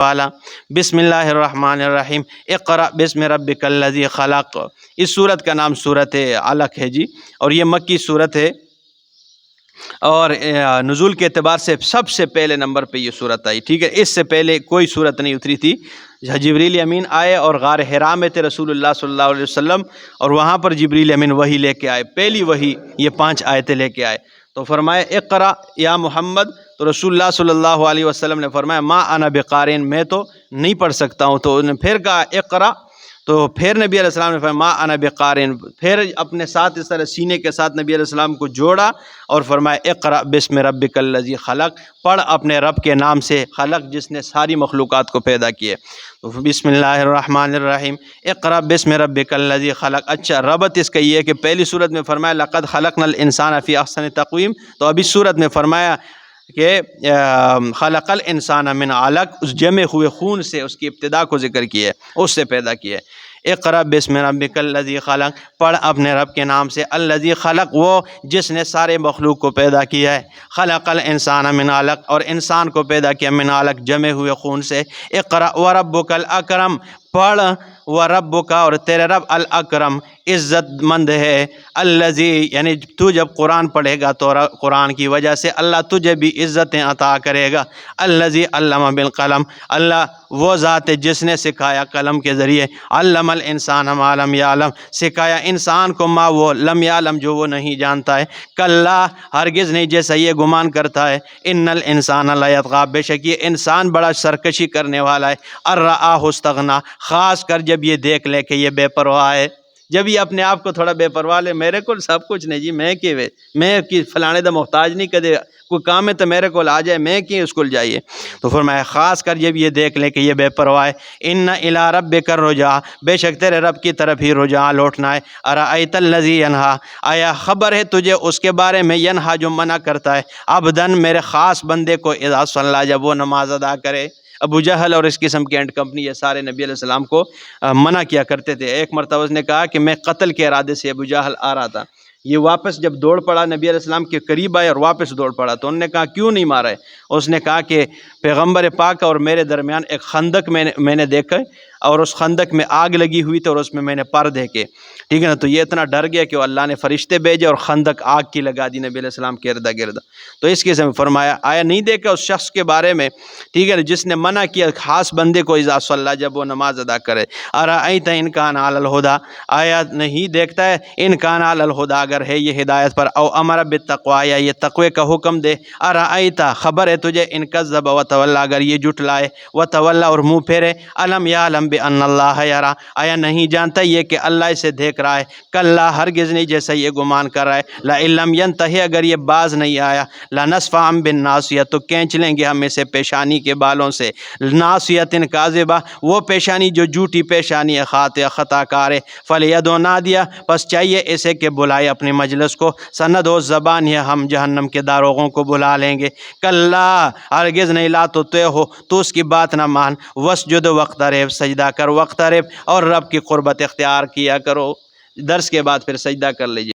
والا بسم اللہ الرحمن الرحیم اقرأ بسم ربک الذی خلق۔ اس صورت کا نام صورت علق ہے جی، اور یہ مکی صورت ہے، اور نزول کے اعتبار سے سب سے پہلے نمبر پہ یہ صورت آئی، ٹھیک ہے۔ اس سے پہلے کوئی صورت نہیں اتری تھی۔ جبریل امین آئے اور غار حرا میں تھے رسول اللہ صلی اللہ علیہ وسلم، اور وہاں پر جبریل امین وحی لے کے آئے، پہلی وحی یہ 5 آیتیں لے کے آئے۔ تو فرمایا اقرأ یا محمد، تو رسول اللہ صلی اللہ علیہ وسلم نے فرمایا ما انا بقارئ، میں تو نہیں پڑھ سکتا ہوں۔ تو انہوں نے پھر کہا اقرأ، تو پھر نبی علیہ السلام نے فرمایا ما انا بقارئ، پھر اپنے ساتھ اس طرح سینے کے ساتھ نبی علیہ السلام کو جوڑا اور فرمایا اقرأ بسم ربک الذی خلق، پڑھ اپنے رب کے نام سے، خلق جس نے ساری مخلوقات کو پیدا کیے۔ تو بسم اللہ الرحمن الرحیم اقرأ بسم ربک الذی خلق۔ اچھا، ربط اس کا یہ ہے کہ پہلی صورت میں فرمایا لقد خلقنا الانسان فی احسن تقویم، تو اب اس صورت میں فرمایا کہ خلق الانسان من علق، اس جمع ہوئے خون سے اس کی ابتدا کو ذکر کیے، اس سے پیدا کیے۔ اقرأ بسم ربک الذی خلق، پڑھ اپنے رب کے نام سے، الذی خلق، وہ جس نے سارے مخلوق کو پیدا کیا ہے، خلق الانسان من علق، اور انسان کو پیدا کیا من علق جمع ہوئے خون سے۔ اقرأ وربک الاکرم، پڑھ وربک، اور تیرے رب الاکرم عزت مند ہے، الذی، یعنی تو جب قرآن پڑھے گا تو قرآن کی وجہ سے اللہ تجھے بھی عزتیں عطا کرے گا۔ الذی علم بالقلم، اللہ وہ ذات ہے جس نے سکھایا قلم کے ذریعے، علم الانسان ما لم یعلم، سکھایا انسان کو ما وہ لم یعلم جو وہ نہیں جانتا ہے، کلا ہرگز نہیں جیسا یہ گمان کرتا ہے، ان الانسان لیطغی، بے شک یہ انسان بڑا سرکشی کرنے والا ہے، ان رآہ استغنی، خاص کر جب یہ دیکھ لے کہ یہ بے پرواہ ہے، جب یہ اپنے آپ کو تھوڑا بے پرواہ لے، میرے کو سب کچھ نہیں جی، میں کی فلانے دا محتاج نہیں، کدے کوئی کام ہے تو میرے کو آ جائے، میں کی اس کو جائیے۔ تو فرمایا خاص کر جب یہ دیکھ لے کہ یہ بے پرواہ ہے، ان الی ربک الرجعی، بے شک تیرے رب کی طرف ہی رجوع لوٹنا ہے، ارأیت الذی ینہی، آیا خبر ہے تجھے اس کے بارے میں، ینہی جو منع کرتا ہے، عبدن میرے خاص بندے کو، اذا صلی، جب وہ نماز ادا کرے۔ ابو جہل اور اس قسم کے اینڈ کمپنی یہ سارے نبی علیہ السلام کو منع کیا کرتے تھے۔ ایک مرتبہ اس نے کہا کہ میں قتل کے ارادے سے ابو جہل آ رہا تھا، یہ واپس جب دوڑ پڑا نبی علیہ السلام کے قریب آئے اور واپس دوڑ پڑا، تو انہوں نے کہا کیوں نہیں مارا ہے؟ اس نے کہا کہ پیغمبر پاک اور میرے درمیان ایک خندق میں نے دیکھا، اور اس خندق میں آگ لگی ہوئی تھی اور اس میں میں نے پر دیکھے، ٹھیک ہے نا۔ تو یہ اتنا ڈر گیا کہ وہ اللہ نے فرشتے بھیجے اور خندق آگ کی لگا دی نبی علیہ السلام کے ارد گرد۔ تو اس کے میں فرمایا آیا نہیں دیکھا اس شخص کے بارے میں، ٹھیک ہے نا، جس نے منع کیا خاص بندے کو، اذا صلی، جب وہ نماز ادا کرے، ارأیت ان کان علی الہدی، آیا نہیں دیکھتا ہے، ان کان علی الہدی، اگر ہے یہ ہدایت پر، او امر بالتقوی، یا یہ تقوی کا حکم دے، ارأیت خبر ہے تجھے، ان کذب وتولی، اگر یہ جھٹلائے، وتولی اور منہ پھیرے، الم یعلم بان اللہ یری، آیا نہیں جانتا یہ کہ اللہ اسے دیکھ رہا ہے، کلا ہرگز نہیں جیسا یہ گمان کر رہا ہے، لئن لم ینتہی، اگر یہ باز نہیں آیا، لنصفعا بالناصیہ، تو کھینچ لیں گے ہم اسے پیشانی کے بالوں سے، ناصیۃ کاذبہ، وہ پیشانی جو جھوٹی پیشانی ہے، خاطئہ خطا کار ہے، فلیدع نادیہ، پس چاہیے اسے کہ بلائے اپنی مجلس کو، سندع زبانیہ، ہم جہنم کے داروغوں کو بلا لیں گے، کلا ہرگز نہیں، لا تطیعہ ہو، تو اس کی بات نہ مان، واسجد واقترب، سجدہ کر، واقترب، اور رب کی قربت اختیار کیا کرو۔ درس کے بعد پھر سجدہ کر لیجیے۔